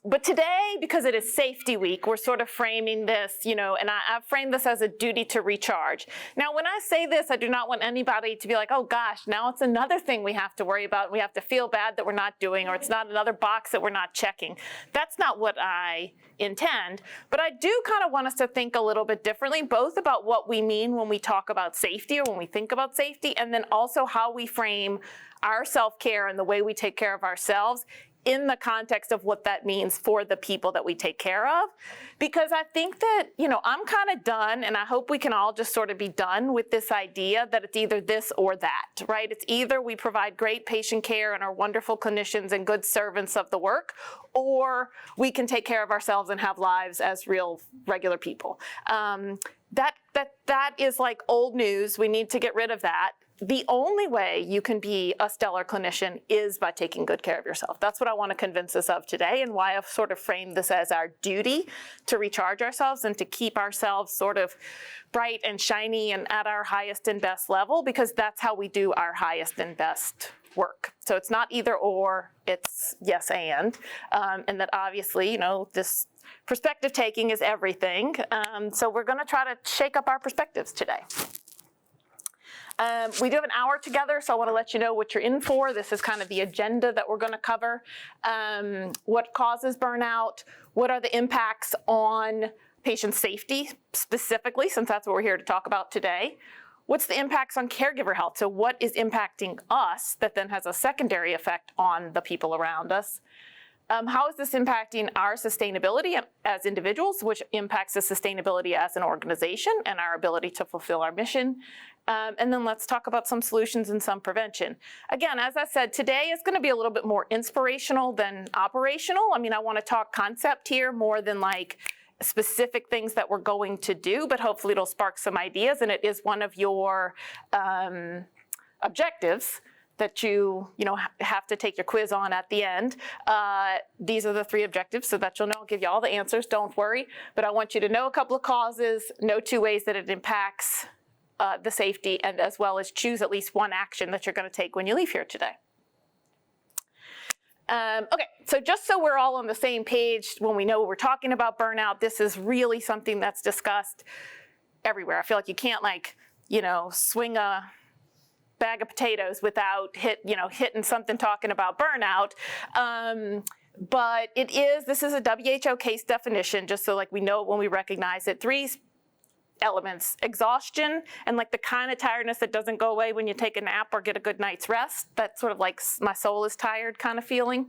But today, because it is Safety Week, we're sort of framing this, and I've framed this as a duty to recharge. Now, when I say this, I do not want anybody to be like, oh gosh, now it's another thing we have to worry about. We have to feel bad that we're not doing, or it's not another box that we're not checking. That's not what I intend. But I do kind of want us to think a little bit differently, both about what we mean when we talk about safety or when we think about safety, and then also how we frame our self-care and the way we take care of ourselves in the context of what that means for the people that we take care of. Because I think that, I'm kind of done, and I hope we can all just sort of be done with this idea that it's either this or that, right? It's either we provide great patient care and are wonderful clinicians and good servants of the work, or we can take care of ourselves and have lives as real, regular people. That is like old news. We need to get rid of that. The only way you can be a stellar clinician is by taking good care of yourself. That's what I want to convince us of today, and why I've sort of framed this as our duty to recharge ourselves and to keep ourselves sort of bright and shiny and at our highest and best level, because that's how we do our highest and best work. So it's not either or, it's yes and that obviously, this perspective taking is everything. So we're going to try to shake up our perspectives today. We do have an hour together, so I want to let you know what you're in for. This is kind of the agenda that we're going to cover. What causes burnout? What are the impacts on patient safety specifically, since that's what we're here to talk about today? What's the impacts on caregiver health? So what is impacting us that then has a secondary effect on the people around us? How is this impacting our sustainability as individuals, which impacts the sustainability as an organization and our ability to fulfill our mission? And then let's talk about some solutions and some prevention. Again, as I said, today is going to be a little bit more inspirational than operational. I want to talk concept here more than like specific things that we're going to do, but hopefully it'll spark some ideas, and it is one of your objectives that you have to take your quiz on at the end. These are the 3 objectives, so that you'll know. I'll give you all the answers, don't worry. But I want you to know a couple of causes, know 2 ways that it impacts the safety, and as well as choose at least one action that you're going to take when you leave here today. Okay, so just so we're all on the same page when we know we're talking about burnout, this is really something that's discussed everywhere. I feel like you can't swing a bag of potatoes without hitting something talking about burnout. But this is a WHO case definition, just so we know when we recognize it. 3 elements: exhaustion, and the kind of tiredness that doesn't go away when you take a nap or get a good night's rest. That sort of my soul is tired kind of feeling,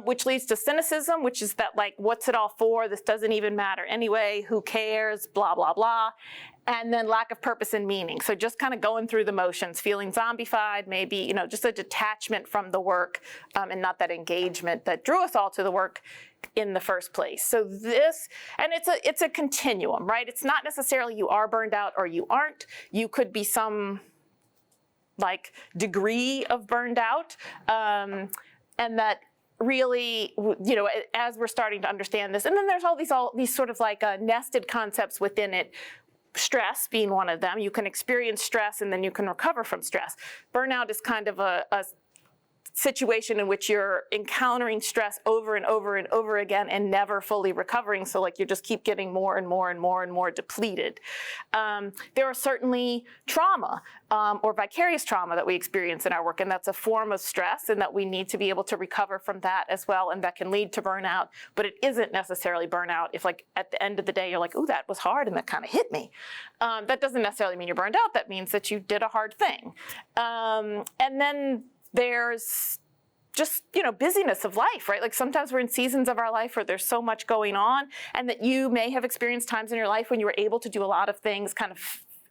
which leads to cynicism, which is that what's it all for? This doesn't even matter anyway. Who cares? Blah, blah, blah. And then lack of purpose and meaning. So just kind of going through the motions, feeling zombified, maybe, just a detachment from the work and not that engagement that drew us all to the work in the first place. So it's a continuum, right? It's not necessarily you are burned out or you aren't. You could be some degree of burned out, and that really, as we're starting to understand this, and then there's all these sort of nested concepts within it. Stress being one of them. You can experience stress and then you can recover from stress. Burnout is kind of a situation in which you're encountering stress over and over and over again and never fully recovering. So you just keep getting more and more and more and more depleted. There are certainly trauma or vicarious trauma that we experience in our work, and that's a form of stress, and that we need to be able to recover from that as well, and that can lead to burnout. But it isn't necessarily burnout if at the end of the day you're ooh, that was hard and that kind of hit me. That doesn't necessarily mean you're burned out. That means that you did a hard thing. And then there's just, busyness of life, right? Sometimes we're in seasons of our life where there's so much going on, and that you may have experienced times in your life when you were able to do a lot of things kind of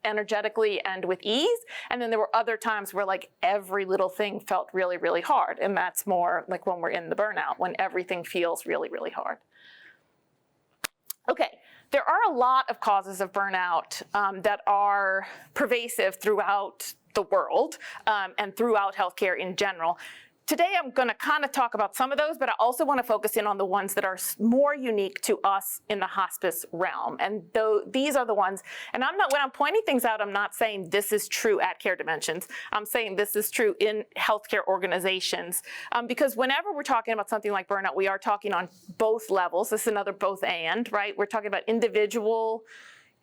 energetically and with ease. And then there were other times where every little thing felt really, really hard. And that's more when we're in the burnout, when everything feels really, really hard. Okay. There are a lot of causes of burnout that are pervasive throughout the world and throughout healthcare in general. today I'm going to kind of talk about some of those, but I also want to focus in on the ones that are more unique to us in the hospice realm. And these are the ones, and when I'm pointing things out, I'm not saying this is true at Care Dimensions. I'm saying this is true in healthcare organizations. Because whenever we're talking about something like burnout, we are talking on both levels. This is another both and, right? We're talking about individual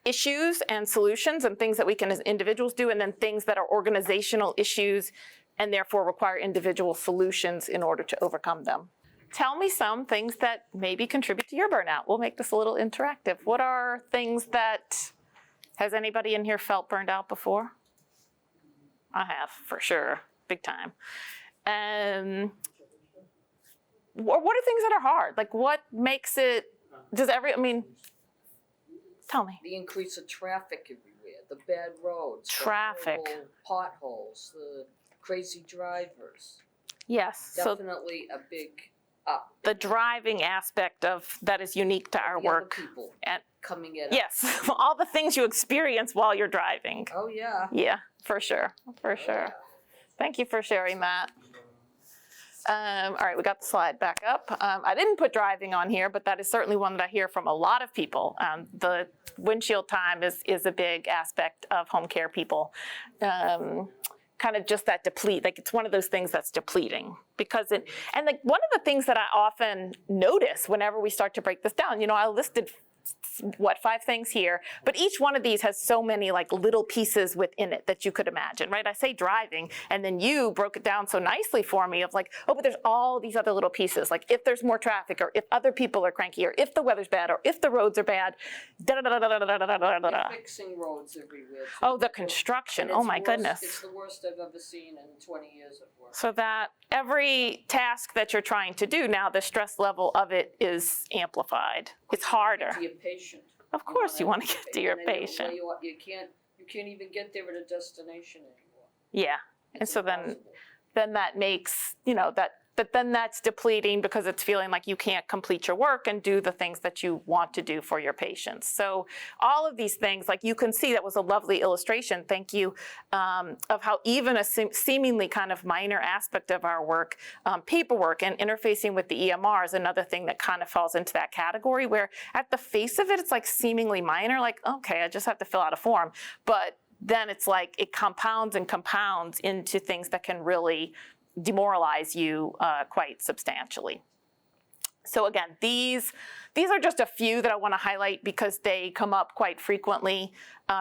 issues and solutions and things that we can as individuals do, and then things that are organizational issues and therefore require individual solutions in order to overcome them. Tell me some things that maybe contribute to your burnout. We'll make this a little interactive. What are things that, has anybody in here felt burned out before? I have, for sure, big time. What are things that are hard? Like what makes it, tell me. The increase of traffic everywhere, the bad roads, traffic, the potholes, the crazy drivers. Yes. Definitely a big up. The driving aspect of that is unique to our work. People and coming at yes, all the things you experience while you're driving. Oh yeah. Yeah, for sure, for sure. Yeah. Thank you for sharing that. All right, we got the slide back up. I didn't put driving on here, but that is certainly one that I hear from a lot of people. The windshield time is a big aspect of home care people. Kind of just that deplete, like it's one of those things that's depleting because and like one of the things that I often notice whenever we start to break this down, I listed 5 things here, but each one of these has so many like little pieces within it that you could imagine, right? I say driving, and then you broke it down so nicely for me of like, oh, but there's all these other little pieces, like if there's more traffic, or if other people are cranky, or if the weather's bad, or if the roads are bad, They're fixing roads everywhere. Oh, the construction, oh my goodness. It's the worst I've ever seen in 20 years of work. So that every task that you're trying to do now, the stress level of it is amplified. It's harder. To your patient. Of course you want to get to your patient. You can't even get there at a destination anymore. Yeah, and so then that makes, but then that's depleting because it's feeling like you can't complete your work and do the things that you want to do for your patients. So all of these things, like you can see, that was a lovely illustration, thank you, of how even a seemingly kind of minor aspect of our work, paperwork and interfacing with the EMR is another thing that kind of falls into that category where at the face of it, it's like seemingly minor, like, okay, I just have to fill out a form. But then it's like it compounds and compounds into things that can really demoralize you quite substantially. So again, these are just a few that I want to highlight because they come up quite frequently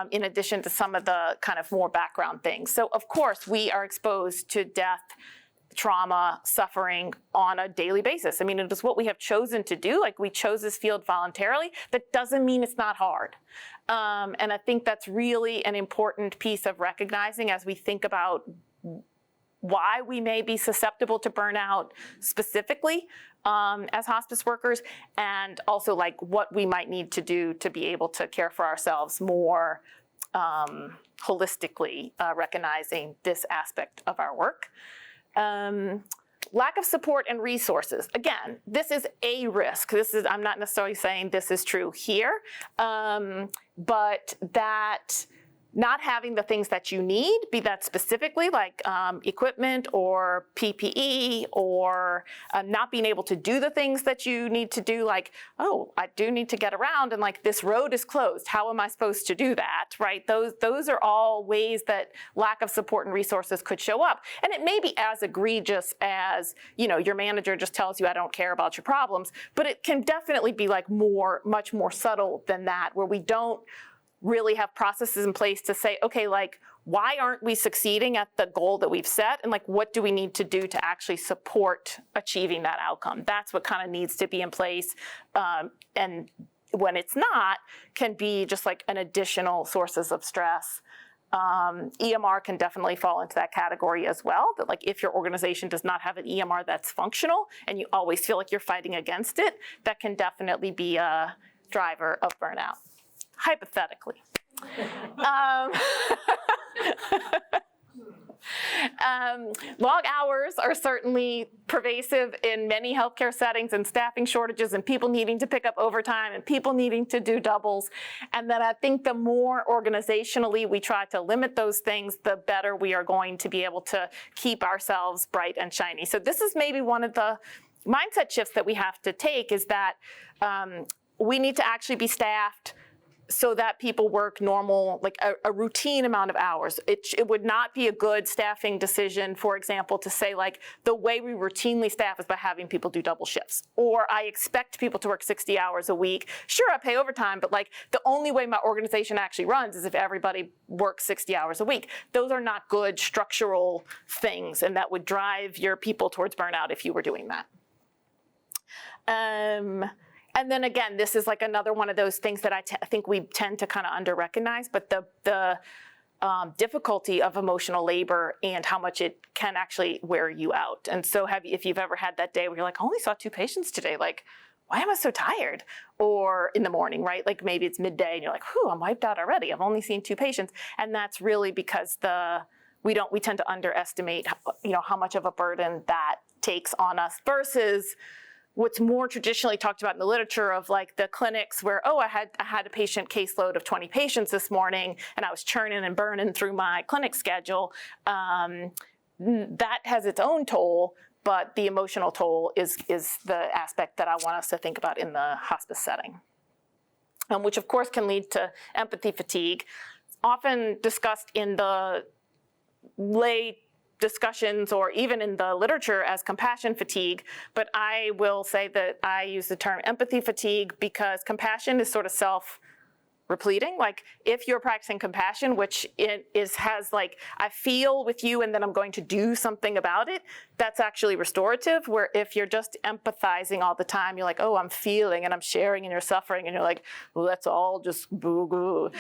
in addition to some of the kind of more background things. So of course, we are exposed to death, trauma, suffering on a daily basis. I mean, it is what we have chosen to do. Like we chose this field voluntarily. That doesn't mean it's not hard. And I think that's really an important piece of recognizing as we think about why we may be susceptible to burnout specifically as hospice workers, and also like what we might need to do to be able to care for ourselves more holistically, recognizing this aspect of our work. Lack of support and resources. Again, this is a risk. I'm not necessarily saying this is true here, but that not having the things that you need, be that specifically like equipment or PPE, or not being able to do the things that you need to do, like, oh, I do need to get around and like this road is closed. How am I supposed to do that, right? Those are all ways that lack of support and resources could show up. And it may be as egregious as, your manager just tells you I don't care about your problems, but it can definitely be like much more subtle than that, where we don't really have processes in place to say, okay, like, why aren't we succeeding at the goal that we've set? And like, what do we need to do to actually support achieving that outcome? That's what kind of needs to be in place. And when it's not, can be just like an additional sources of stress. EMR can definitely fall into that category as well, that like if your organization does not have an EMR that's functional and you always feel like you're fighting against it, that can definitely be a driver of burnout. Hypothetically. Long hours are certainly pervasive in many healthcare settings, and staffing shortages and people needing to pick up overtime and people needing to do doubles. And then I think the more organizationally we try to limit those things, the better we are going to be able to keep ourselves bright and shiny. So this is maybe one of the mindset shifts that we have to take, is that we need to actually be staffed so that people work normal, like a routine amount of hours. It would not be a good staffing decision, for example, to say like the way we routinely staff is by having people do double shifts. Or I expect people to work 60 hours a week. Sure, I pay overtime, but like the only way my organization actually runs is if everybody works 60 hours a week. Those are not good structural things, and that would drive your people towards burnout if you were doing that. And then again, this is like another one of those things that I think we tend to kind of under-recognize, but the difficulty of emotional labor and how much it can actually wear you out. And so if you've ever had that day where you're like, I only saw 2 patients today, like, why am I so tired? Or in the morning, right? Like maybe it's midday and you're like, whew, I'm wiped out already. I've only seen 2 patients. And that's really because we tend to underestimate, how much of a burden that takes on us versus what's more traditionally talked about in the literature of like the clinics where, I had a patient caseload of 20 patients this morning and I was churning and burning through my clinic schedule. That has its own toll, but the emotional toll is the aspect that I want us to think about in the hospice setting, which of course can lead to empathy fatigue, often discussed in the lay discussions or even in the literature as compassion fatigue, but I will say that I use the term empathy fatigue because compassion is sort of self-repleting. Like if you're practicing compassion, which has like, I feel with you and then I'm going to do something about it, that's actually restorative, where if you're just empathizing all the time, you're like, I'm feeling and I'm sharing and you're suffering and you're like, well, that's all just boo-goo,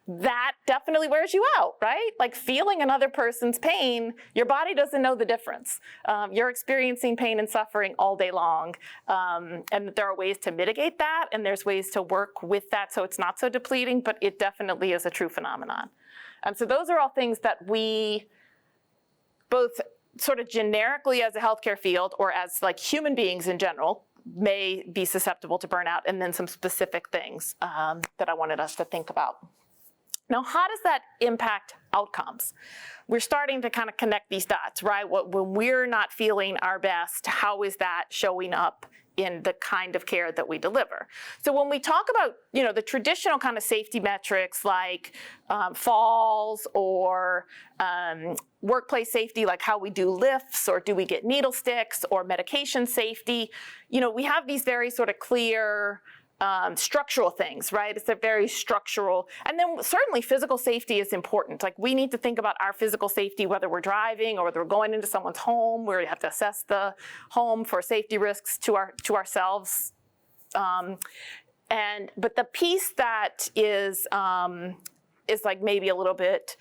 that definitely wears you out, right? Like feeling another person's pain, your body doesn't know the difference. You're experiencing pain and suffering all day long. And there are ways to mitigate that, and there's ways to work with that so it's not so depleting, but it definitely is a true phenomenon. So those are all things that we both sort of generically as a healthcare field or as like human beings in general may be susceptible to burnout, and then some specific things that I wanted us to think about. Now, how does that impact outcomes? We're starting to kind of connect these dots, right? When we're not feeling our best, how is that showing up in the kind of care that we deliver? So when we talk about, the traditional kind of safety metrics like falls or workplace safety, like how we do lifts or do we get needle sticks or medication safety, we have these very sort of clear structural things, right? It's a very structural, and then certainly physical safety is important. Like we need to think about our physical safety, whether we're driving or whether we're going into someone's home, where we have to assess the home for safety risks to ourselves. But the piece that is like maybe a little bit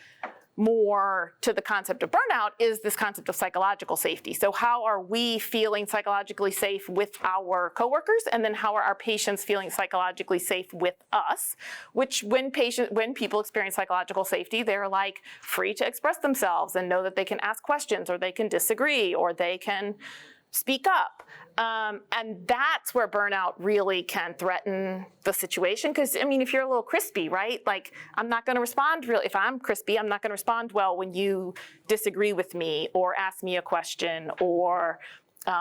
more to the concept of burnout is this concept of psychological safety. So how are we feeling psychologically safe with our coworkers, and then how are our patients feeling psychologically safe with us? Which when people experience psychological safety, they're like free to express themselves and know that they can ask questions or they can disagree or they can speak up. And that's where burnout really can threaten the situation. Because, if you're a little crispy, right? Like, I'm not going to respond if I'm crispy, I'm not going to respond well when you disagree with me or ask me a question or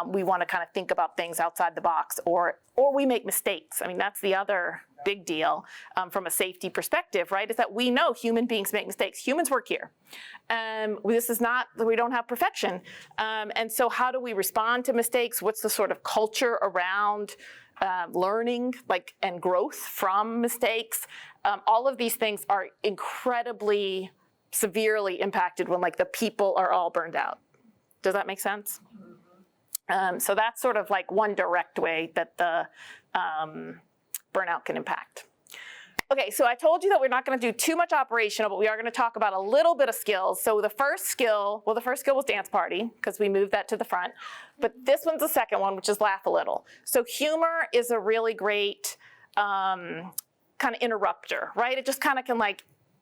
we want to kind of think about things outside the box or we make mistakes. That's the other big deal from a safety perspective, right? Is that we know human beings make mistakes. Humans work here. We don't have perfection. And so how do we respond to mistakes? What's the sort of culture around learning and growth from mistakes? All of these things are incredibly severely impacted when the people are all burned out. Does that make sense? So that's sort of one direct way that the burnout can impact. Okay, so I told you that we're not going to do too much operational, but we are going to talk about a little bit of skills. So the first skill was dance party, because we moved that to the front. But this one's the second one, which is laugh a little. So humor is a really great kind of interrupter, right? It just kind of can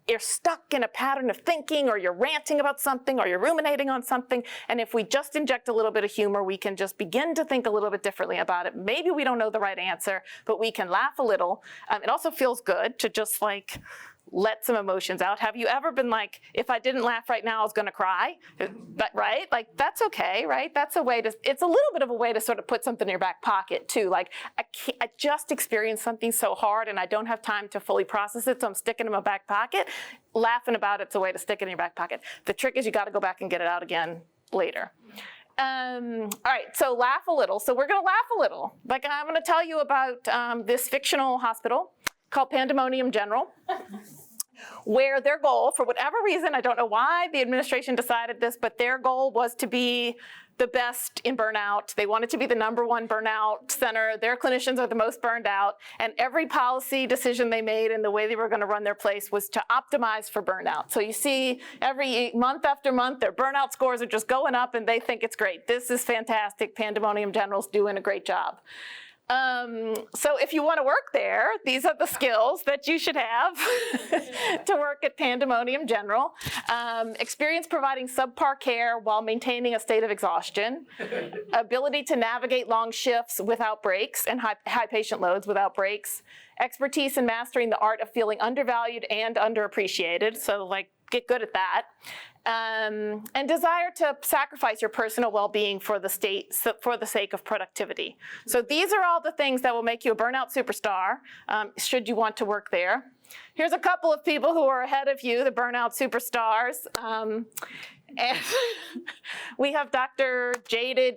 you're stuck in a pattern of thinking, or you're ranting about something, or you're ruminating on something. And if we just inject a little bit of humor, we can just begin to think a little bit differently about it. Maybe we don't know the right answer, but we can laugh a little. It also feels good to just like let some emotions out. Have you ever been like, if I didn't laugh right now, I was gonna cry? But, right? Like, that's okay, right? That's a way to, it's a little bit of a way to sort of put something in your back pocket too. Like, I just experienced something so hard and I don't have time to fully process it, so I'm sticking it in my back pocket. Laughing about it's a way to stick it in your back pocket. The trick is you gotta go back and get it out again later. All right, so laugh a little. So we're gonna laugh a little. Like, I'm gonna tell you about this fictional hospital called Pandemonium General, where their goal, for whatever reason, I don't know why the administration decided this, but their goal was to be the best in burnout. They wanted to be the #1 burnout center. Their clinicians are the most burned out, and every policy decision they made and the way they were going to run their place was to optimize for burnout. So you see every month after month, their burnout scores are just going up and they think it's great. This is fantastic. Pandemonium General's doing a great job. So if you want to work there, these are the skills that you should have to work at Pandemonium General. Experience providing subpar care while maintaining a state of exhaustion. Ability to navigate long shifts without breaks and high patient loads without breaks. Expertise in mastering the art of feeling undervalued and underappreciated. So like, get good at that. And desire to sacrifice your personal well-being for the sake of productivity. So these are all the things that will make you a burnout superstar, should you want to work there. Here's a couple of people who are ahead of you, the burnout superstars. And we have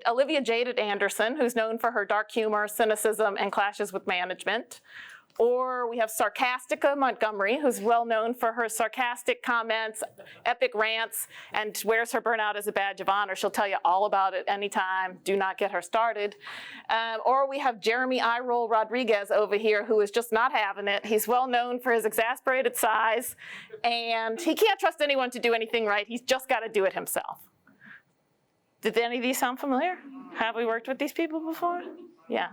Olivia Jaded Anderson, who's known for her dark humor, cynicism, and clashes with management. Or we have Sarcastica Montgomery, who's well known for her sarcastic comments, epic rants, and wears her burnout as a badge of honor. She'll tell you all about it anytime. Do not get her started. Or we have Jeremy Eyroll Rodriguez over here, who is just not having it. He's well known for his exasperated size, and he can't trust anyone to do anything right. He's just got to do it himself. Did any of these sound familiar? Have we worked with these people before? Yeah.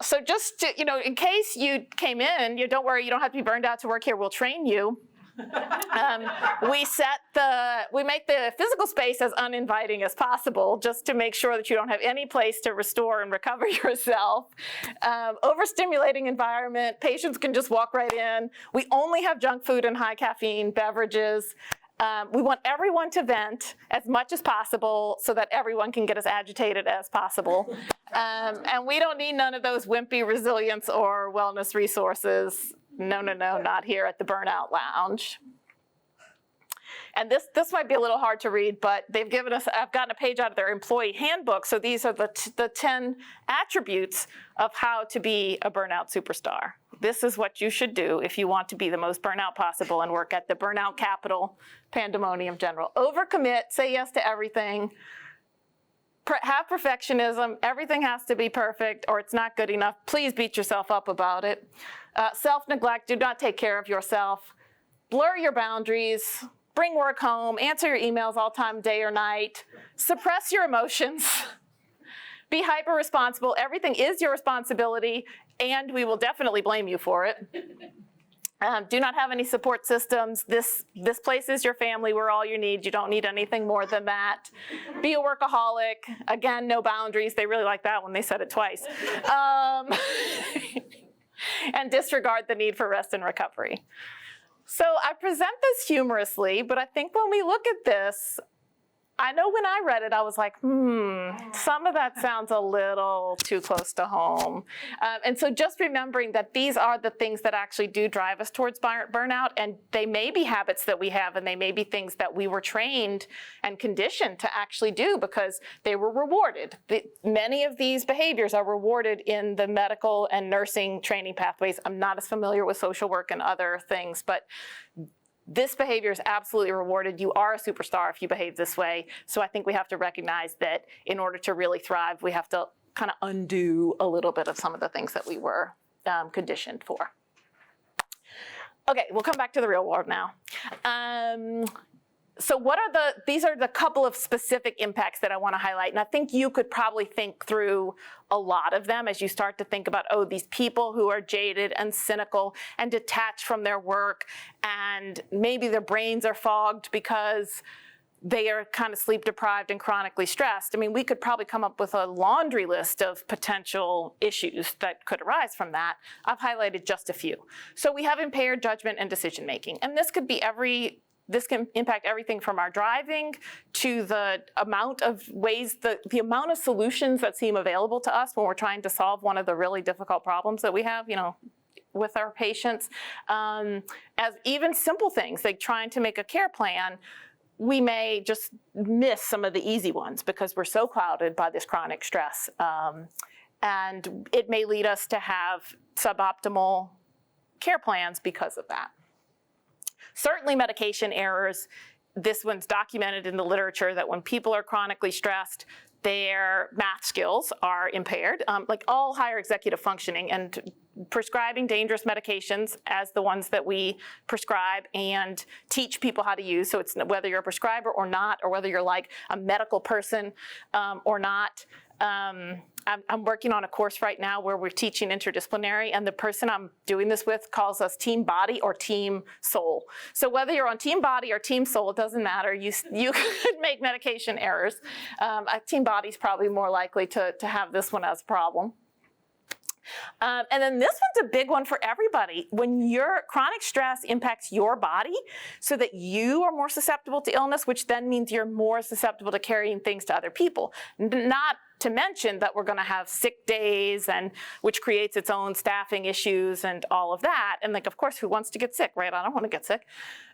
So just to, in case you came in, don't worry, you don't have to be burned out to work here. We'll train you. We make the physical space as uninviting as possible, just to make sure that you don't have any place to restore and recover yourself. Overstimulating environment, patients can just walk right in. We only have junk food and high caffeine beverages. We want everyone to vent as much as possible so that everyone can get as agitated as possible. And we don't need none of those wimpy resilience or wellness resources. No, not here at the Burnout Lounge. And this might be a little hard to read, but they've given us, I've gotten a page out of their employee handbook. So these are the 10 attributes of how to be a burnout superstar. This is what you should do if you want to be the most burnout possible and work at the burnout capital, Pandemonium General. Overcommit, say yes to everything. Have perfectionism, everything has to be perfect or it's not good enough. Please beat yourself up about it. Self-neglect, do not take care of yourself. Blur your boundaries. Bring work home, answer your emails all time, day or night. Suppress your emotions. Be hyper-responsible. Everything is your responsibility, and we will definitely blame you for it. Do not have any support systems. This place is your family. We're all you need. You don't need anything more than that. Be a workaholic. Again, no boundaries. They really like that one. They said it twice. And disregard the need for rest and recovery. So I present this humorously, but I think when we look at this, I know when I read it, I was like, some of that sounds a little too close to home. And so just remembering that these are the things that actually do drive us towards burnout, and they may be habits that we have, and they may be things that we were trained and conditioned to actually do because they were rewarded. Many of these behaviors are rewarded in the medical and nursing training pathways. I'm not as familiar with social work and other things, but this behavior is absolutely rewarded. You are a superstar if you behave this way. So I think we have to recognize that in order to really thrive, we have to kind of undo a little bit of some of the things that we were conditioned for. Okay, we'll come back to the real world now. So these are the couple of specific impacts that I want to highlight. And I think you could probably think through a lot of them as you start to think about, oh, these people who are jaded and cynical and detached from their work, and maybe their brains are fogged because they are kind of sleep deprived and chronically stressed. I mean, we could probably come up with a laundry list of potential issues that could arise from that. I've highlighted just a few. So we have impaired judgment and decision making. And this could be this can impact everything from our driving to the amount of ways, the amount of solutions that seem available to us when we're trying to solve one of the really difficult problems that we have, with our patients. As even simple things like trying to make a care plan, we may just miss some of the easy ones because we're so clouded by this chronic stress. And it may lead us to have suboptimal care plans because of that. Certainly medication errors. This one's documented in the literature that when people are chronically stressed, their math skills are impaired, like all higher executive functioning, and prescribing dangerous medications as the ones that we prescribe and teach people how to use. So it's whether you're a prescriber or not, or whether you're like a medical person or not. I'm working on a course right now where we're teaching interdisciplinary, and the person I'm doing this with calls us team body or team soul. So whether you're on team body or team soul, it doesn't matter. You could make medication errors. Team body's probably more likely to have this one as a problem. And then this one's a big one for everybody. When your chronic stress impacts your body so that you are more susceptible to illness, which then means you're more susceptible to carrying things to other people. Not to mention that we're going to have sick days, and which creates its own staffing issues and all of that. And like, of course, who wants to get sick, right? I don't want to get sick.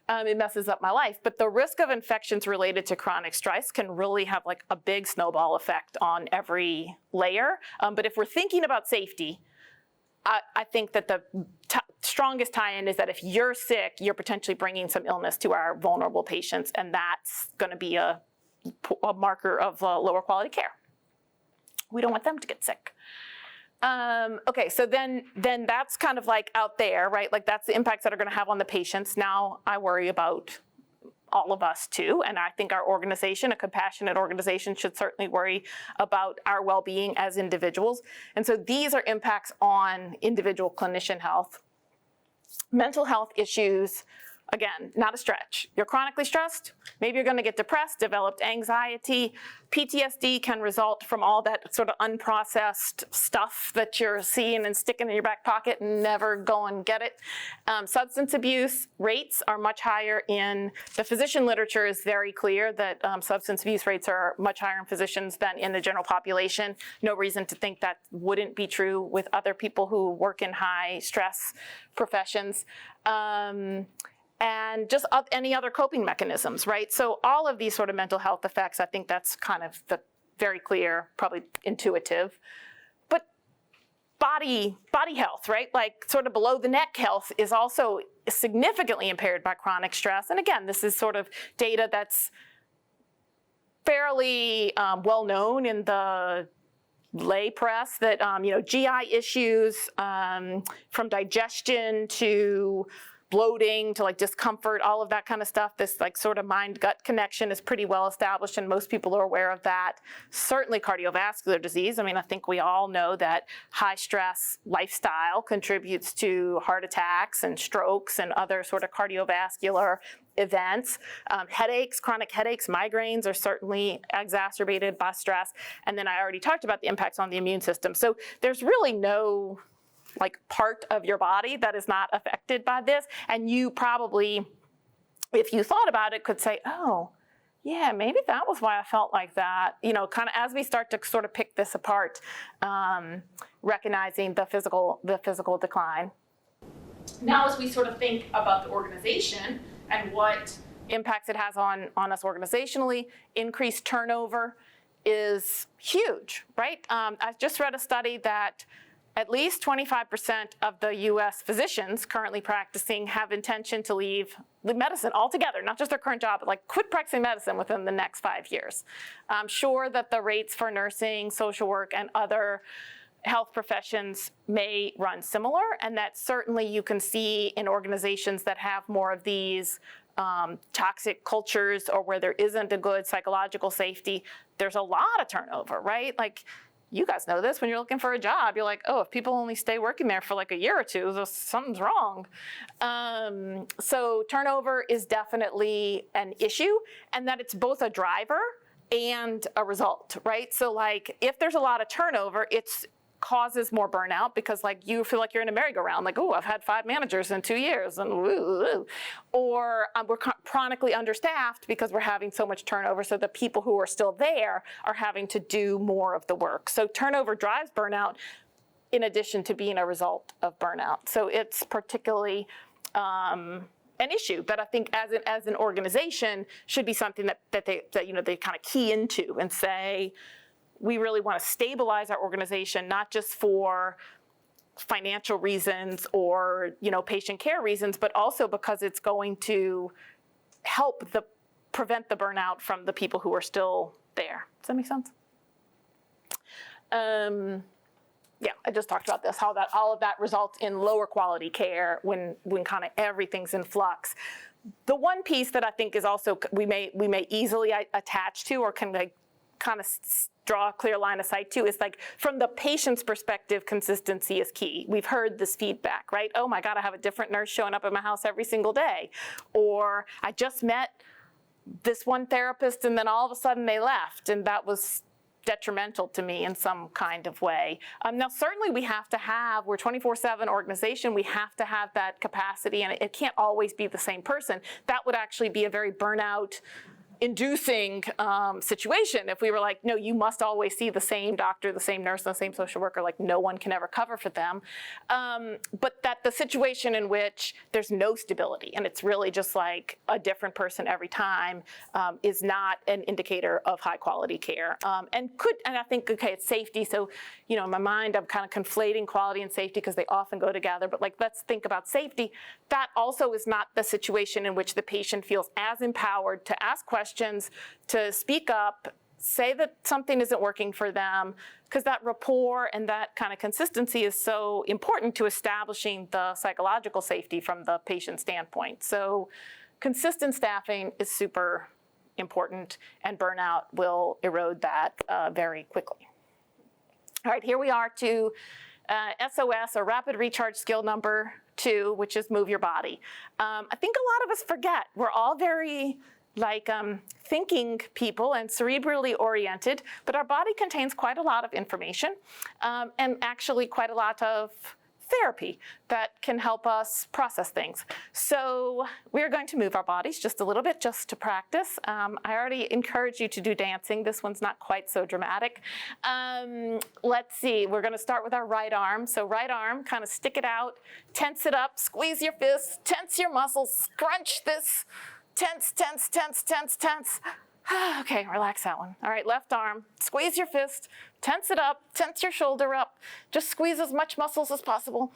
It messes up my life. But the risk of infections related to chronic stress can really have like a big snowball effect on every layer. But if we're thinking about safety, I think that the strongest tie-in is that if you're sick, you're potentially bringing some illness to our vulnerable patients, and that's going to be a marker of lower quality care. We don't want them to get sick. Okay, so then that's kind of like out there, right? Like that's the impacts that are going to have on the patients. Now I worry about all of us too, and I think our organization, a compassionate organization, should certainly worry about our well-being as individuals. And so these are impacts on individual clinician health. Mental health issues, again, not a stretch. You're chronically stressed, maybe you're going to get depressed, developed anxiety. PTSD can result from all that sort of unprocessed stuff that you're seeing and sticking in your back pocket and never go and get it. Substance abuse rates are much higher in the physician literature. Is very clear that substance abuse rates are much higher in physicians than in the general population. No reason to think that wouldn't be true with other people who work in high stress professions. And just any other coping mechanisms, right? So all of these sort of mental health effects, I think that's kind of the very clear, probably intuitive. But body health, right? Like sort of below the neck health is also significantly impaired by chronic stress. And again, this is sort of data that's fairly well known in the lay press that, GI issues from digestion to bloating to like discomfort, all of that kind of stuff, this like sort of mind-gut connection is pretty well established, and most people are aware of that. Certainly cardiovascular disease. I mean, I think we all know that high stress lifestyle contributes to heart attacks and strokes and other sort of cardiovascular events. Headaches, chronic headaches, migraines are certainly exacerbated by stress. And then I already talked about the impacts on the immune system. So there's really no like part of your body that is not affected by this. And you probably, if you thought about it, could say, oh, yeah, maybe that was why I felt like that. Kind of as we start to sort of pick this apart, recognizing the physical decline. Now, as we sort of think about the organization and what impacts it has on us organizationally, increased turnover is huge, right? I just read a study that at least 25% of the US physicians currently practicing have intention to leave medicine altogether, not just their current job, but like quit practicing medicine within the next 5 years. I'm sure that the rates for nursing, social work, and other health professions may run similar, and that certainly you can see in organizations that have more of these toxic cultures or where there isn't a good psychological safety, there's a lot of turnover, right? Like, you guys know this, when you're looking for a job, you're like, oh, if people only stay working there for like a year or two, something's wrong. So turnover is definitely an issue, and that it's both a driver and a result, right? So like, if there's a lot of turnover, it's causes more burnout because like you feel like you're in a merry-go-round, like, oh, I've had 5 managers in 2 years, and or we're chronically understaffed because we're having so much turnover, so the people who are still there are having to do more of the work. So turnover drives burnout in addition to being a result of burnout. So it's particularly an issue that I think as an organization should be something that they kind of key into and say, we really want to stabilize our organization, not just for financial reasons or patient care reasons, but also because it's going to help prevent the burnout from the people who are still there. Does that make sense? Yeah, I just talked about this, how that all of that results in lower quality care when kind of everything's in flux. The one piece that I think is also we may easily attach to or can kind of draw a clear line of sight to is like, from the patient's perspective, consistency is key. We've heard this feedback, right? Oh my God, I have a different nurse showing up at my house every single day. Or I just met this one therapist and then all of a sudden they left, and that was detrimental to me in some kind of way. Now, certainly we're a 24/7 organization. We have to have that capacity, and it can't always be the same person. That would actually be a very burnout inducing situation if we were like, no, you must always see the same doctor, the same nurse, the same social worker, like no one can ever cover for them. But that the situation in which there's no stability and it's really just like a different person every time is not an indicator of high quality care. And I think, okay, it's safety. So, in my mind, I'm kind of conflating quality and safety because they often go together, but like, let's think about safety. That also is not the situation in which the patient feels as empowered to ask questions, to speak up, say that something isn't working for them, because that rapport and that kind of consistency is so important to establishing the psychological safety from the patient standpoint. So consistent staffing is super important, and burnout will erode that very quickly. All right, here we are to SOS, or rapid recharge skill number 2, which is move your body. I think a lot of us forget. We're all very thinking people and cerebrally oriented, but our body contains quite a lot of information and actually quite a lot of therapy that can help us process things. So we're going to move our bodies just a little bit just to practice. I already encouraged you to do dancing. This one's not quite so dramatic. Let's see, we're going to start with our right arm. So right arm, kind of stick it out, tense it up, squeeze your fists, tense your muscles, scrunch this. Tense, tense, tense, tense, tense. Okay, relax that one. All right, left arm, squeeze your fist, tense it up, tense your shoulder up. Just squeeze as much muscles as possible.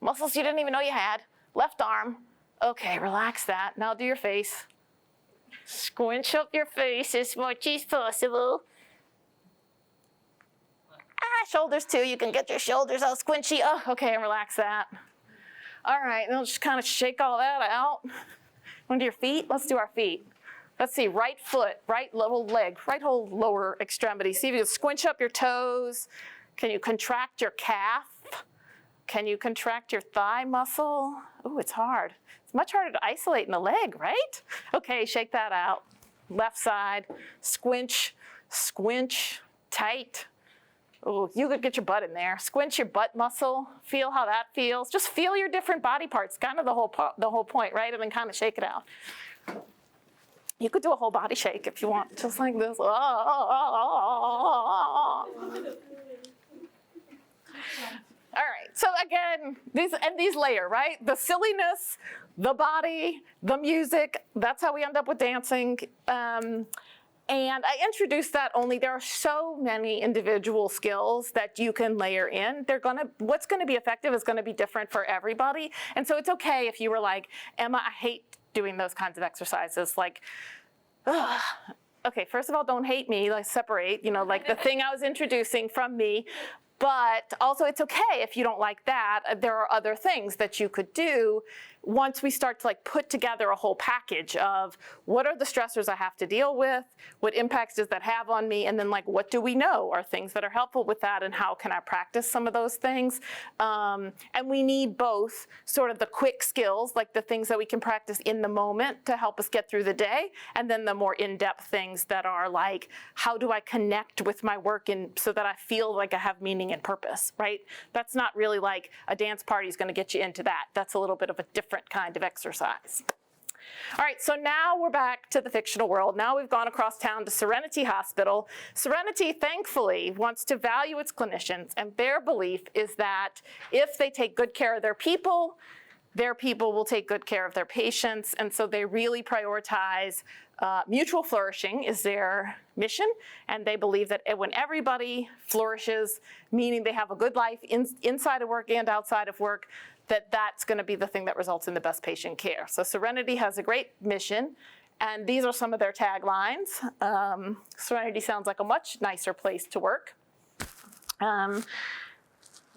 Muscles you didn't even know you had. Left arm. Okay, relax that. Now do your face. Squinch up your face as much as possible. Shoulders too. You can get your shoulders all squinchy. Oh, okay, and relax that. All right, now just kind of shake all that out. Want to do your feet? Let's do our feet. Let's see, right foot, right little leg, right whole lower extremity. See if you can squinch up your toes. Can you contract your calf? Can you contract your thigh muscle? Ooh, it's hard. It's much harder to isolate in the leg, right? Okay, shake that out. Left side, squinch, squinch, tight. Oh, you could get your butt in there. Squinch your butt muscle. Feel how that feels. Just feel your different body parts. Kind of the whole point, right? And then kind of shake it out. You could do a whole body shake if you want, just like this. All right. So again, these layer, right? The silliness, the body, the music. That's how we end up with dancing. And I introduced that only, there are so many individual skills that you can layer in. What's gonna be effective is gonna be different for everybody. And so it's okay if you were like, Emma, I hate doing those kinds of exercises. Like, ugh. Okay, first of all, don't hate me, like separate, like the thing I was introducing from me. But also it's okay if you don't like that. There are other things that you could do once we start to like put together a whole package of what are the stressors I have to deal with, what impacts does that have on me, and then like what do we know are things that are helpful with that, and how can I practice some of those things. And we need both sort of the quick skills, like the things that we can practice in the moment to help us get through the day, and then the more in-depth things that are like, how do I connect with my work and so that I feel like I have meaning and purpose, right? That's not really like a dance party is going to get you into that. That's a little bit of a different kind of exercise. All right, so now we're back to the fictional world. Now we've gone across town to Serenity Hospital. Serenity, thankfully, wants to value its clinicians, and their belief is that if they take good care of their people will take good care of their patients, and so they really prioritize mutual flourishing is their mission, and they believe that when everybody flourishes, meaning they have a good life inside of work and outside of work, that's going to be the thing that results in the best patient care. So Serenity has a great mission, and these are some of their taglines. Serenity sounds like a much nicer place to work.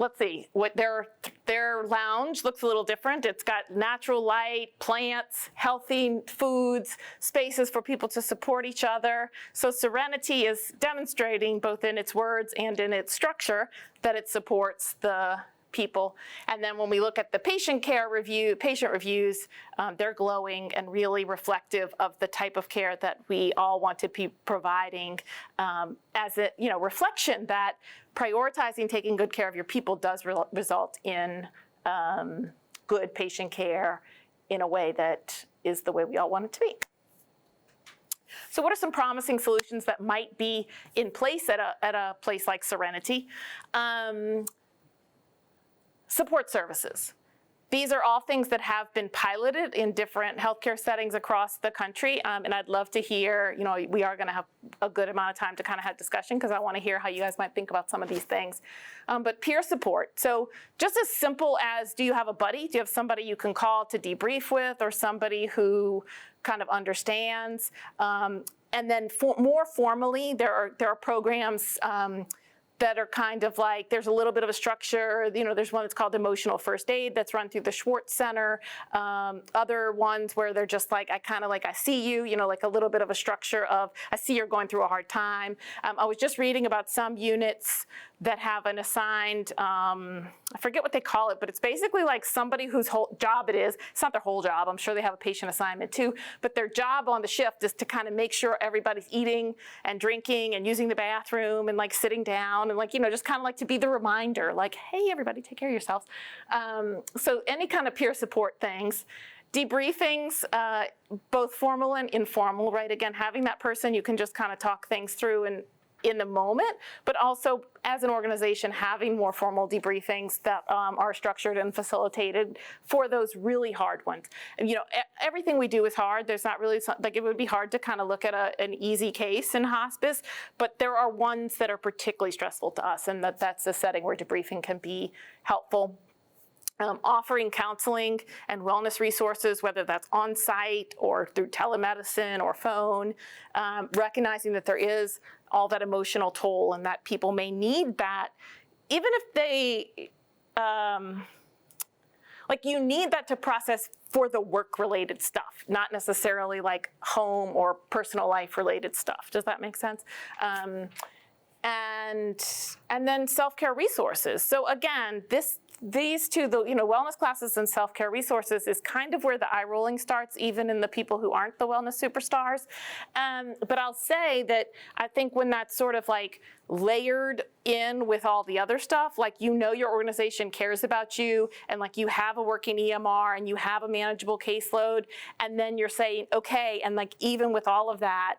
Let's see, what their lounge looks a little different. It's got natural light, plants, healthy foods, spaces for people to support each other. So Serenity is demonstrating both in its words and in its structure that it supports the people. And then when we look at the patient reviews, they're glowing and really reflective of the type of care that we all want to be providing, as a reflection that prioritizing taking good care of your people does result in good patient care in a way that is the way we all want it to be. So what are some promising solutions that might be in place at a place like Serenity? Support services. These are all things that have been piloted in different healthcare settings across the country, and I'd love to hear, we are gonna have a good amount of time to kind of have discussion because I wanna hear how you guys might think about some of these things. But peer support, so just as simple as, do you have a buddy? Do you have somebody you can call to debrief with, or somebody who kind of understands? And then more formally, there are programs that are kind of like, there's a little bit of a structure. There's one that's called Emotional First Aid that's run through the Schwartz Center. Other ones where they're just like, I see you, like a little bit of a structure of, I see you're going through a hard time. I was just reading about some units that have an assigned, I forget what they call it, but it's basically like somebody whose whole job it is. It's not their whole job. I'm sure they have a patient assignment too, but their job on the shift is to kind of make sure everybody's eating and drinking and using the bathroom and like sitting down and like, just kind of like to be the reminder, like, hey, everybody, take care of yourselves. So any kind of peer support things. Debriefings, both formal and informal, right? Again, having that person you can just kind of talk things through and in the moment, but also as an organization having more formal debriefings that are structured and facilitated for those really hard ones. And, everything we do is hard. There's not really, like it would be hard to kind of look at an easy case in hospice, but there are ones that are particularly stressful to us, and that's a setting where debriefing can be helpful. Offering counseling and wellness resources, whether that's on-site or through telemedicine or phone, recognizing that there is all that emotional toll and that people may need that, even if they, you need that to process for the work-related stuff, not necessarily like home or personal life-related stuff. Does that make sense? And then self-care resources. So again, these two, the wellness classes and self-care resources is kind of where the eye rolling starts, even in the people who aren't the wellness superstars. But I'll say that I think when that's sort of like layered in with all the other stuff, like your organization cares about you, and like you have a working EMR and you have a manageable caseload, and then you're saying, okay, and like even with all of that,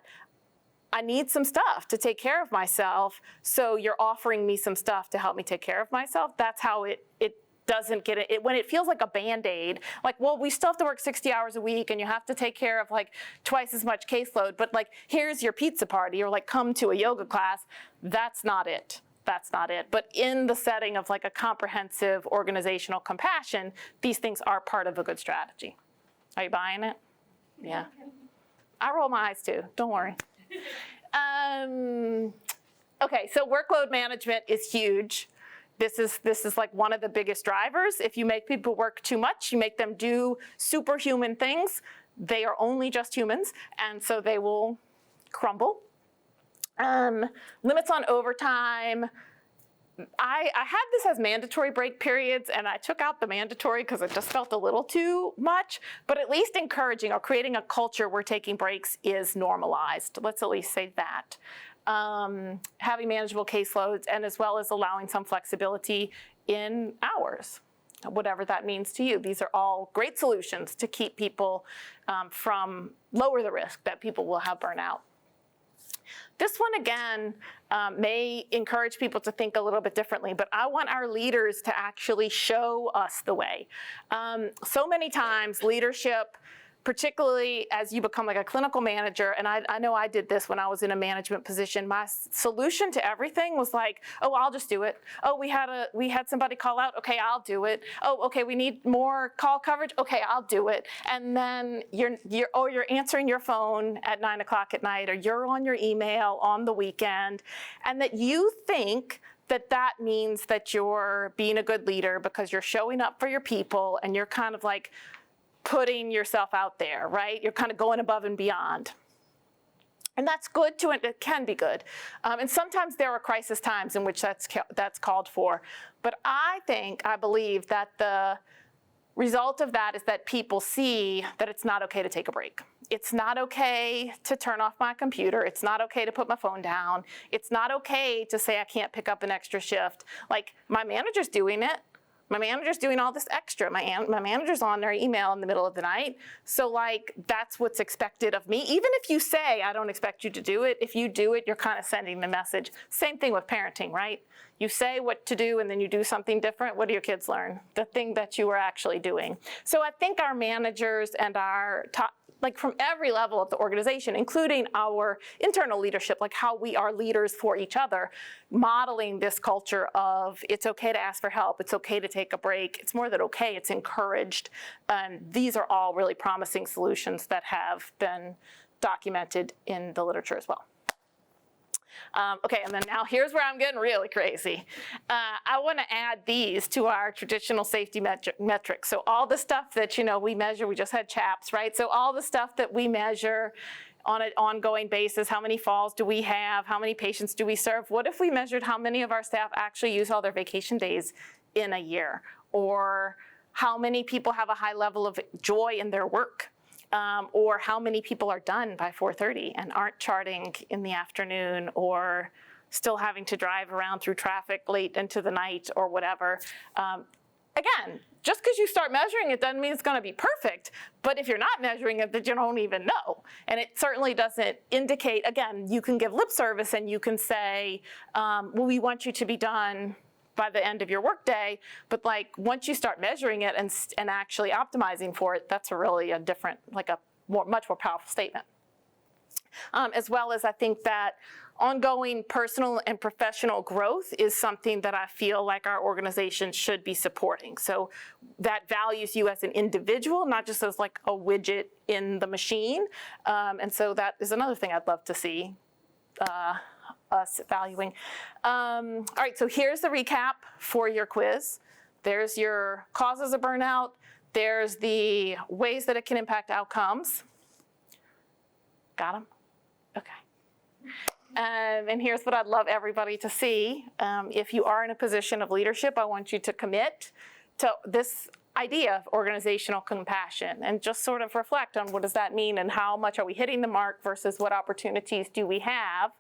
I need some stuff to take care of myself, so you're offering me some stuff to help me take care of myself. That's how it doesn't get it. When it feels like a Band-Aid, like, well, we still have to work 60 hours a week and you have to take care of like twice as much caseload, but like, here's your pizza party, or like come to a yoga class. That's not it. That's not it. But in the setting of like a comprehensive organizational compassion, these things are part of a good strategy. Are you buying it? Yeah. I roll my eyes too, don't worry. Okay, so workload management is huge. This is like one of the biggest drivers. If you make people work too much, you make them do superhuman things, they are only just humans, and so they will crumble. Limits on overtime. I had this as mandatory break periods, and I took out the mandatory because it just felt a little too much, but at least encouraging or creating a culture where taking breaks is normalized. Let's at least say that. Having manageable caseloads, and as well as allowing some flexibility in hours, whatever that means to you. These are all great solutions to keep people from lower the risk that people will have burnout. This one, again, may encourage people to think a little bit differently, but I want our leaders to actually show us the way. So many times, leadership, particularly as you become like a clinical manager, and I know I did this when I was in a management position, my solution to everything was like, oh, I'll just do it. Oh, we had somebody call out, okay, I'll do it. Oh, okay, we need more call coverage, okay, I'll do it. And then you're answering your phone at 9 o'clock at night, or you're on your email on the weekend, and that you think that means that you're being a good leader because you're showing up for your people and you're kind of like putting yourself out there, right? You're kind of going above and beyond. And that's good too, and it can be good. And sometimes there are crisis times in which that's called for. But I believe that the result of that is that people see that it's not okay to take a break. It's not okay to turn off my computer. It's not okay to put my phone down. It's not okay to say I can't pick up an extra shift. Like, my manager's doing it. My manager's doing all this extra. My manager's on their email in the middle of the night. So like, that's what's expected of me. Even if you say, I don't expect you to do it, if you do it, you're kind of sending the message. Same thing with parenting, right? You say what to do and then you do something different. What do your kids learn? The thing that you were actually doing. So I think our managers and our top, like from every level of the organization, including our internal leadership, like how we are leaders for each other, modeling this culture of it's okay to ask for help, it's okay to take a break, it's more than okay, it's encouraged. These are all really promising solutions that have been documented in the literature as well. Okay, and then now here's where I'm getting really crazy. I want to add these to our traditional safety metrics. So all the stuff that, we measure, we just had CHAPS, right? So all the stuff that we measure on an ongoing basis, how many falls do we have? How many patients do we serve? What if we measured how many of our staff actually use all their vacation days in a year? Or how many people have a high level of joy in their work? Or how many people are done by 4:30 and aren't charting in the afternoon or still having to drive around through traffic late into the night or whatever. Again, just because you start measuring it doesn't mean it's going to be perfect, but if you're not measuring it, then you don't even know. And it certainly doesn't indicate, again, you can give lip service and you can say, well, we want you to be done by the end of your workday, but like once you start measuring it and actually optimizing for it, that's really a different, like a much more powerful statement. As well as I think that ongoing personal and professional growth is something that I feel like our organization should be supporting. So that values you as an individual, not just as like a widget in the machine. And so that is another thing I'd love to see us valuing. All right, so here's the recap for your quiz. There's your causes of burnout. There's the ways that it can impact outcomes. Got them? Okay. And here's what I'd love everybody to see. If you are in a position of leadership, I want you to commit to this idea of organizational compassion and just sort of reflect on what does that mean and how much are we hitting the mark versus what opportunities do we have.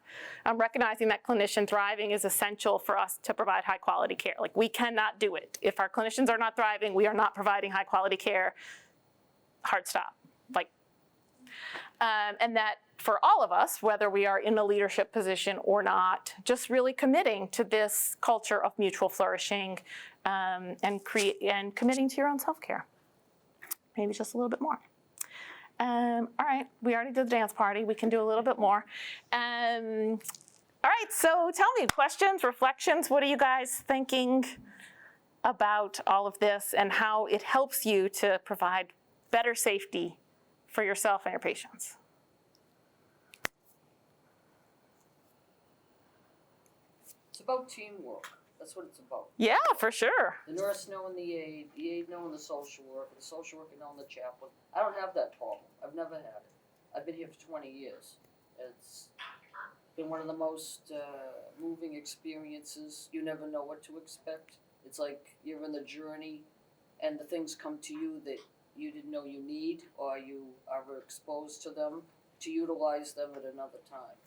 Recognizing that clinician thriving is essential for us to provide high quality care. Like, we cannot do it. If our clinicians are not thriving, we are not providing high quality care. Hard stop. And that for all of us, whether we are in a leadership position or not, just really committing to this culture of mutual flourishing and committing to your own self-care. Maybe just a little bit more. All right, we already did the dance party. We can do a little bit more. All right, so tell me, questions, reflections, what are you guys thinking about all of this and how it helps you to provide better safety for yourself and your patients? It's about teamwork. That's what it's about. Yeah, for sure. The nurse knowing the aide knowing the social worker knowing the chaplain. I don't have that problem. I've never had it. I've been here for 20 years. It's been one of the most moving experiences. You never know what to expect. It's like you're in the journey and the things come to you that you didn't know you need, or you are exposed to them to utilize them at another time.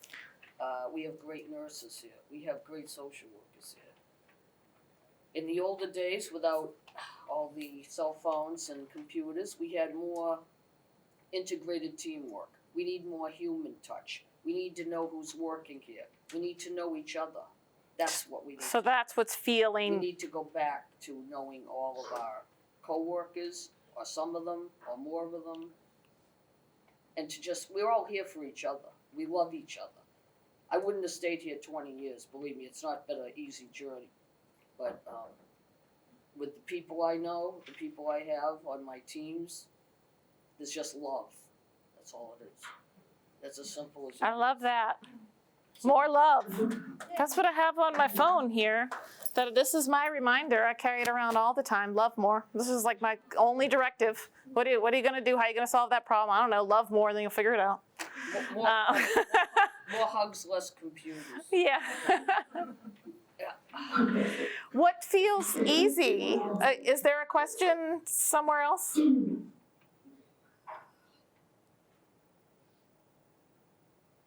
We have great nurses here. We have great social workers here. In the older days, without all the cell phones and computers, we had more integrated teamwork. We need more human touch. We need to know who's working here. We need to know each other. That's what we need. So that's what's We feeling. need to go back to knowing all of our coworkers, or some of them, or more of them, and to just, we're all here for each other. We love each other. I wouldn't have stayed here 20 years, believe me, it's not been an easy journey. But with the people I know, the people I have on my teams, there's just love. That's all it is. That's as simple as it I is. love that. More love. That's what I have on my phone here. That this is my reminder. I carry it around all the time. Love more. This is like my only directive. What are you going to do? How are you going to solve that problem? I don't know. Love more, then you'll figure it out. More hugs, less computers. Yeah. What feels easy? Is there a question somewhere else?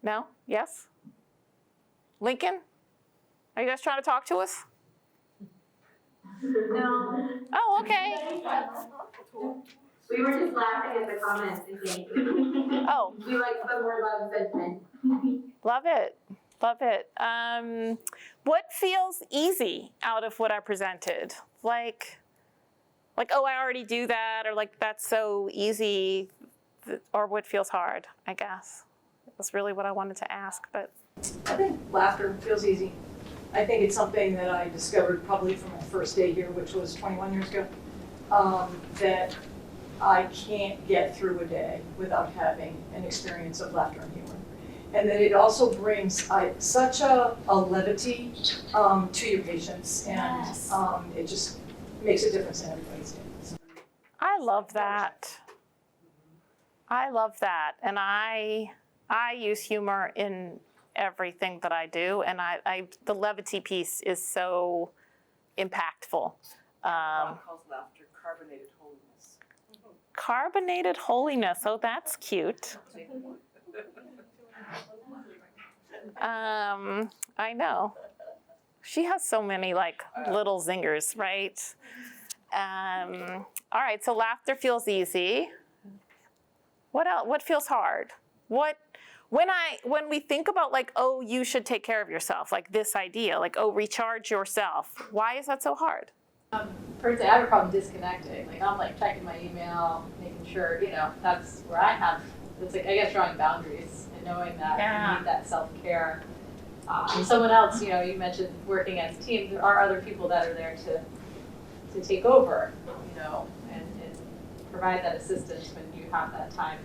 No? Yes? Lincoln? Are you guys trying to talk to us? No. Oh, okay. We were just laughing at the comments and saying, Oh, we like the word love sentiment. love it. Love it. What feels easy out of what I presented? Like, oh, I already do that, or like, that's so easy, or what feels hard, I guess. That's really what I wanted to ask, but. I think laughter feels easy. I think it's something that I discovered probably from my first day here, which was 21 years ago, that I can't get through a day without having an experience of laughter and humor. And that it also brings such a levity to your patients, and Yes. It just makes a difference in everybody's day. So. I love that. I love that. And I use humor in everything that I do, and the levity piece is so impactful. Bob calls laughter carbonated holiness. Carbonated holiness, oh, that's cute. I know. She has so many like little zingers, right? All right, so laughter feels easy. What else? What feels hard? When we think about like, oh, you should take care of yourself, like this idea, like, oh, recharge yourself. Why is that so hard? Personally, I have a problem disconnecting. Like, I'm like checking my email, making sure, that's where I have, it's like, I guess, drawing boundaries and knowing that you need that self-care. And someone else, you mentioned working as a team, there are other people that are there to take over, and provide that assistance when you have that time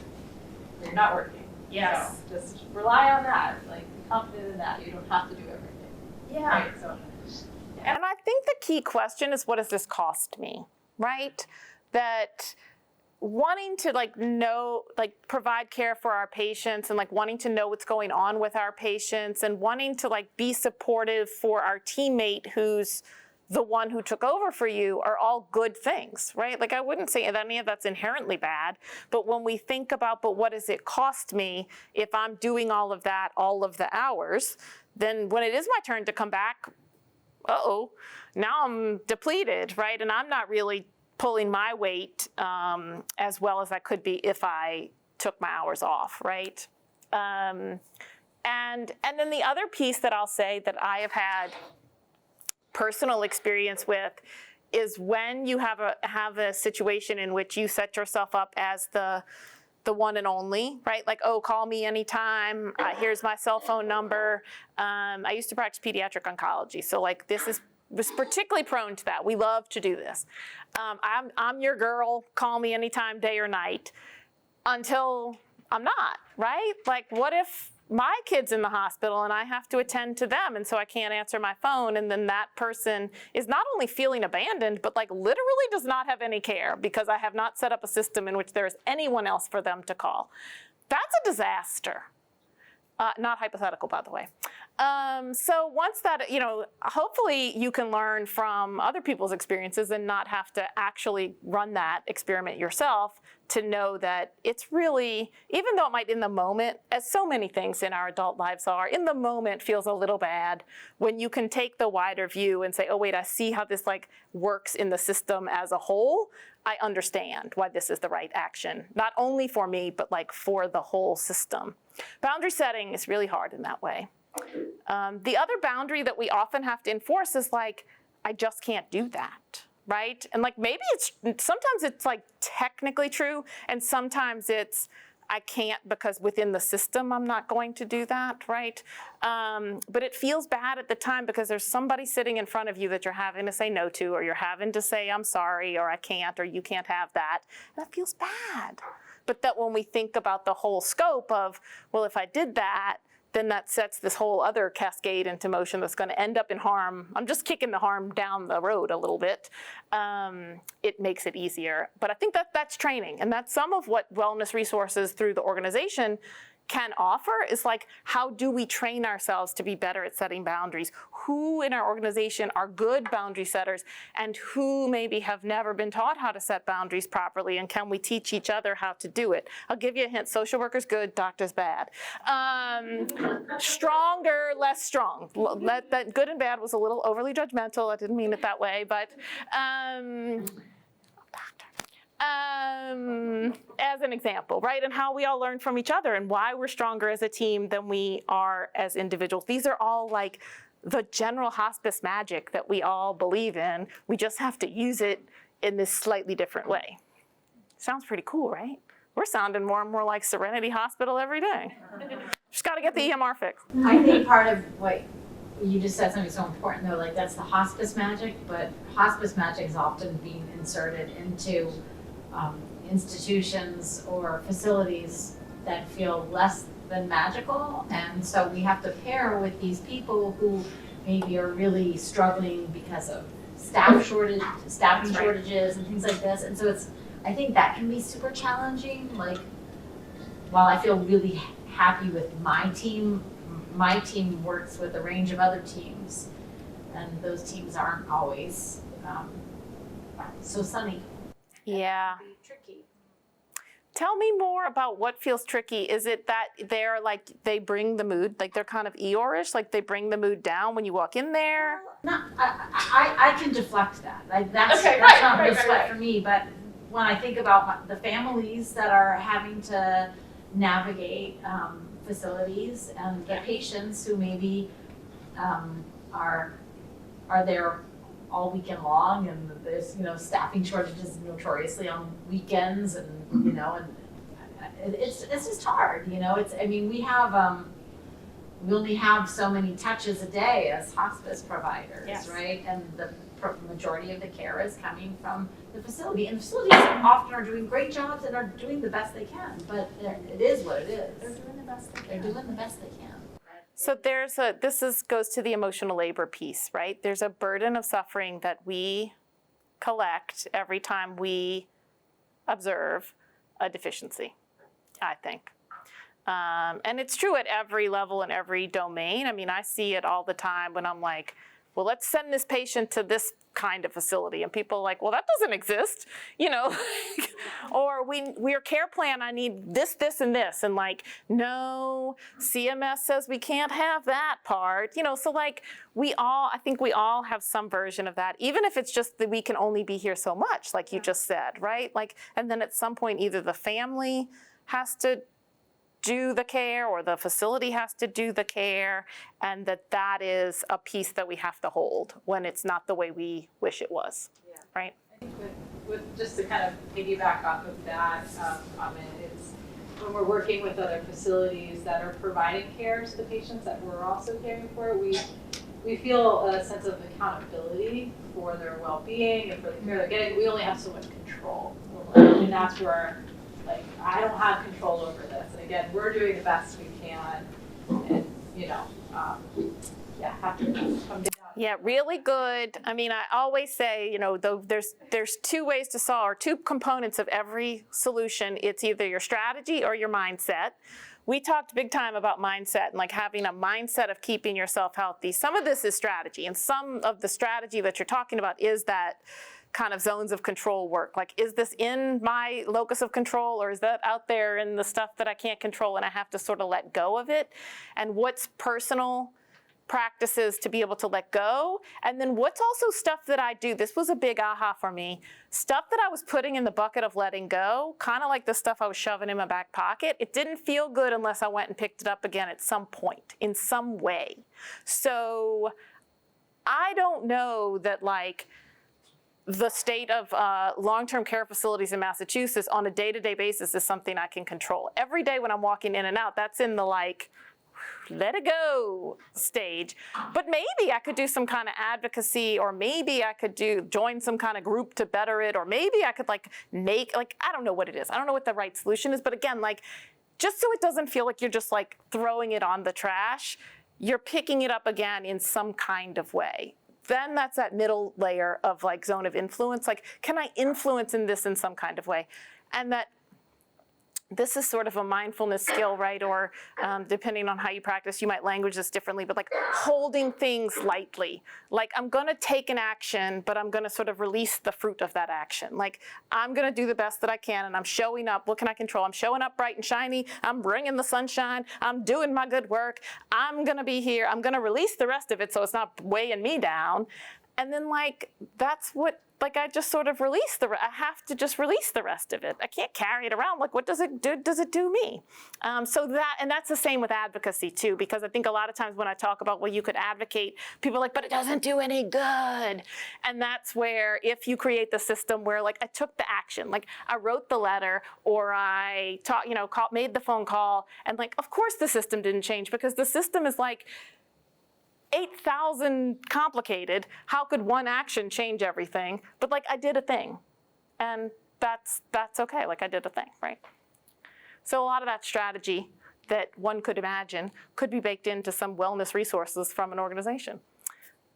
where you're not working. Yes. So just rely on that, like, be confident in that. You don't have to do everything. Yeah. Right, so. And I think the key question is, what does this cost me, right? That wanting to provide care for our patients, and wanting to know what's going on with our patients, and wanting to be supportive for our teammate who's the one who took over for you, are all good things, right? I wouldn't say that any of that's inherently bad, but when we think about, but what does it cost me if I'm doing all of that, all of the hours, then when it is my turn to come back, now I'm depleted, right? And I'm not really pulling my weight as well as I could be if I took my hours off, right? And then the other piece that I'll say that I have had personal experience with is when you have a situation in which you set yourself up as the one and only, right? Call me anytime. Here's my cell phone number. I used to practice pediatric oncology, so this was particularly prone to that. We love to do this. I'm your girl. Call me anytime, day or night, until I'm not, right? What if my kid's in the hospital and I have to attend to them, and so I can't answer my phone, and then that person is not only feeling abandoned, but like literally does not have any care because I have not set up a system in which there is anyone else for them to call. That's a disaster. Not hypothetical, by the way. So once that, hopefully you can learn from other people's experiences and not have to actually run that experiment yourself to know that it's really, even though it might in the moment, as so many things in our adult lives are, in the moment feels a little bad, when you can take the wider view and say, oh wait, I see how this like works in the system as a whole. I understand why this is the right action, not only for me, but like for the whole system. Boundary setting is really hard in that way. The other boundary that we often have to enforce is like, I just can't do that, right? And like maybe sometimes it's like technically true, and sometimes it's, I can't because within the system I'm not going to do that, right? But it feels bad at the time because there's somebody sitting in front of you that you're having to say no to, or you're having to say I'm sorry, or I can't, or you can't have that. That feels bad. But that when we think about the whole scope of, well, if I did that, then that sets this whole other cascade into motion that's going to end up in harm. I'm just kicking the harm down the road a little bit. It makes it easier. But I think that's training. And that's some of what wellness resources through the organization can offer is like, how do we train ourselves to be better at setting boundaries? Who in our organization are good boundary setters, and who maybe have never been taught how to set boundaries properly, and can we teach each other how to do it? I'll give you a hint. Social workers good, doctors bad. Stronger, less strong. That good and bad was a little overly judgmental. I didn't mean it that way, but as an example, right? And how we all learn from each other and why we're stronger as a team than we are as individuals. These are all like the general hospice magic that we all believe in. We just have to use it in this slightly different way. Sounds pretty cool, right? We're sounding more and more like Serenity Hospital every day. Just got to get the EMR fixed. I think part of what you just said something so important though, like that's the hospice magic, but hospice magic is often being inserted into institutions or facilities that feel less than magical, and so we have to pair with these people who maybe are really struggling because of staffing shortages and things like this, and so I think that can be super challenging. Like, while I feel really happy with my team works with a range of other teams, and those teams aren't always so sunny. Yeah. Tricky. Tell me more about what feels tricky. Is it that they're like, they bring the mood, like they're kind of Eeyore-ish, like they bring the mood down when you walk in there? No, I can deflect that. Like that's Okay, not right, a sweat for me. But when I think about the families that are having to navigate facilities and the patients who maybe are there all weekend long, and there's staffing shortages notoriously on weekends, and and it's just hard. We only have so many touches a day as hospice providers, Yes. right? And the majority of the care is coming from the facility, and the facilities often are doing great jobs and are doing the best they can. But it is what it is. They're doing the best they can. So goes to the emotional labor piece, right? There's a burden of suffering that we collect every time we observe a deficiency, I think. And it's true at every level and every domain. I mean, I see it all the time when I'm like, well, let's send this patient to this kind of facility. And people are like, well, that doesn't exist, or your care plan, I need this, this, and this. And like, no, CMS says we can't have that part, so like I think we all have some version of that, even if it's just that we can only be here so much, like you just said, right? Like, and then at some point, either the family has to do the care or the facility has to do the care, and that is a piece that we have to hold when it's not the way we wish it was, right? I think with just to kind of piggyback off of that comment is when we're working with other facilities that are providing care to the patients that we're also caring for, we feel a sense of accountability for their well-being and for the care they're getting. We only have so much control, and that's where, like, I don't have control over this. And again, we're doing the best we can. have to come down. Yeah, really good. I mean, I always say, though there's two ways to solve, or two components of every solution. It's either your strategy or your mindset. We talked big time about mindset and like having a mindset of keeping yourself healthy. Some of this is strategy, and some of the strategy that you're talking about is that kind of zones of control work. Like, is this in my locus of control, or is that out there in the stuff that I can't control and I have to sort of let go of it? And what's personal practices to be able to let go? And then what's also stuff that I do? This was a big aha for me. Stuff that I was putting in the bucket of letting go, kind of like the stuff I was shoving in my back pocket. It didn't feel good unless I went and picked it up again at some point, in some way. So I don't know that like the state of long-term care facilities in Massachusetts on a day-to-day basis is something I can control. Every day when I'm walking in and out, that's in the like, let it go stage. But maybe I could do some kind of advocacy, or maybe I could join some kind of group to better it, or maybe I could I don't know what it is. I don't know what the right solution is. But again, like, just so it doesn't feel like you're just like throwing it on the trash, you're picking it up again in some kind of way. Then that's that middle layer of like zone of influence. Like, can I influence in this in some kind of way? And that this is sort of a mindfulness skill, right? Or depending on how you practice, you might language this differently, but like holding things lightly. Like, I'm gonna take an action, but I'm gonna sort of release the fruit of that action. Like, I'm gonna do the best that I can, and I'm showing up. What can I control? I'm showing up bright and shiny. I'm bringing the sunshine. I'm doing my good work. I'm gonna be here. I'm gonna release the rest of it so it's not weighing me down. And then like, that's what, like, I just sort of release I have to just release the rest of it. I can't carry it around. Like, what does it do? Does it do me? And that's the same with advocacy too, because I think a lot of times when I talk about, well, you could advocate, people are like, but it doesn't do any good. And that's where, if you create the system where like, I took the action, like I wrote the letter, or I made the phone call, and like, of course the system didn't change, because the system is like 8,000 complicated. How could one action change everything? But like, I did a thing, and that's okay. Like, I did a thing, right? So a lot of that strategy that one could imagine could be baked into some wellness resources from an organization.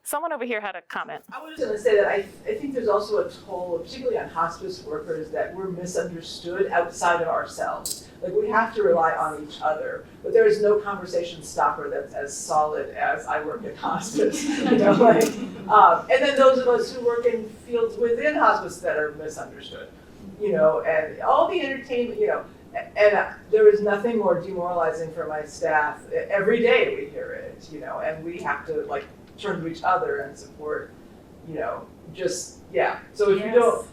Someone over here had a comment. I was just going to say that I think there's also a toll, particularly on hospice workers, that we're misunderstood outside of ourselves. Like, we have to rely on each other, but there is no conversation stopper that's as solid as I work in hospice. And then those of us who work in fields within hospice that are misunderstood, and all the entertainment, and there is nothing more demoralizing for my staff. Every day we hear it, and we have to like turn to each other and support, So if you don't,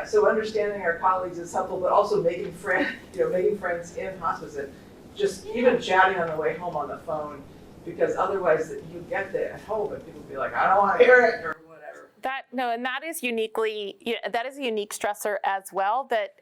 so understanding our colleagues is helpful, but also making friends in hospice, and just even chatting on the way home on the phone, because otherwise you get there at home and people be like, I don't want to hear it, or whatever. And that is a unique stressor as well, that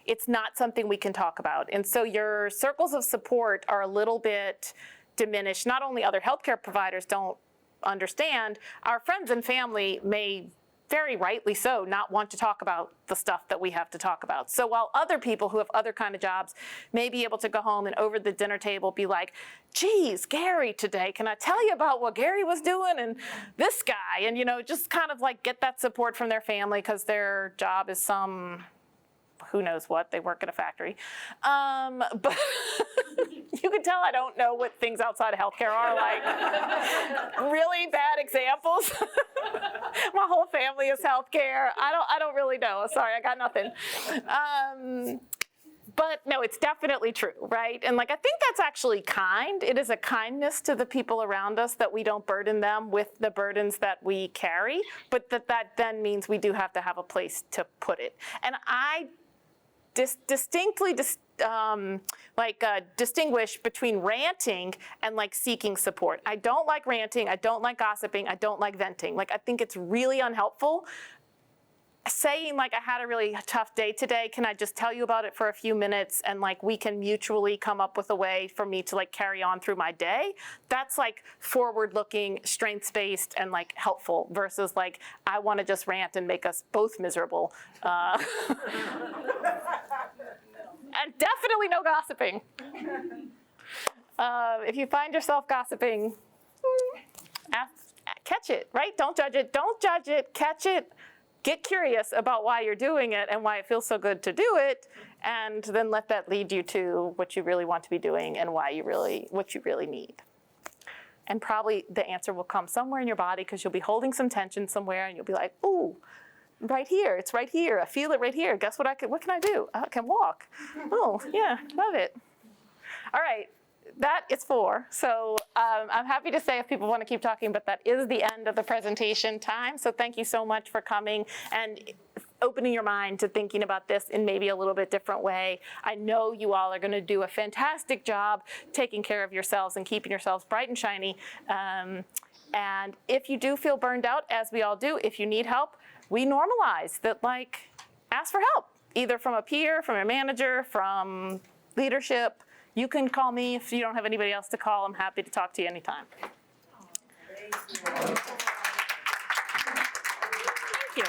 it's not something we can talk about. And so your circles of support are a little bit diminished. Not only other healthcare providers don't understand, our friends and family may, very rightly so, not want to talk about the stuff that we have to talk about. So while other people who have other kind of jobs may be able to go home and over the dinner table be like, geez, Gary today, can I tell you about what Gary was doing and this guy? And just kind of like get that support from their family, because their job is who knows what, they work at a factory. But you can tell I don't know what things outside of healthcare are, like really bad examples. My whole family is healthcare. I don't really know. Sorry, I got nothing. But no, it's definitely true, right? And like, I think that's actually kind. It is a kindness to the people around us that we don't burden them with the burdens that we carry, but that then means we do have to have a place to put it. And I distinctly distinguish between ranting and like seeking support. I don't like ranting. I don't like gossiping. I don't like venting. Like, I think it's really unhelpful. Saying like, I had a really tough day today, can I just tell you about it for a few minutes, and like we can mutually come up with a way for me to like carry on through my day. That's like forward-looking, strengths-based, and like helpful, versus like, I want to just rant and make us both miserable. And definitely no gossiping. If you find yourself gossiping, catch it, right? Don't judge it. Don't judge it. Catch it. Get curious about why you're doing it and why it feels so good to do it, and then let that lead you to what you really want to be doing and what you really need. And probably the answer will come somewhere in your body because you'll be holding some tension somewhere and you'll be like, ooh, right here, it's right here. I feel it right here. Guess what what can I do? I can walk. Oh, yeah, love it. All right, that is 4. So I'm happy to say if people want to keep talking, but that is the end of the presentation time. So thank you so much for coming and opening your mind to thinking about this in maybe a little bit different way. I know you all are going to do a fantastic job taking care of yourselves and keeping yourselves bright and shiny. And if you do feel burned out, as we all do, if you need help, we normalize that, like, ask for help, either from a peer, from a manager, from leadership. You can call me if you don't have anybody else to call. I'm happy to talk to you anytime. Thank you.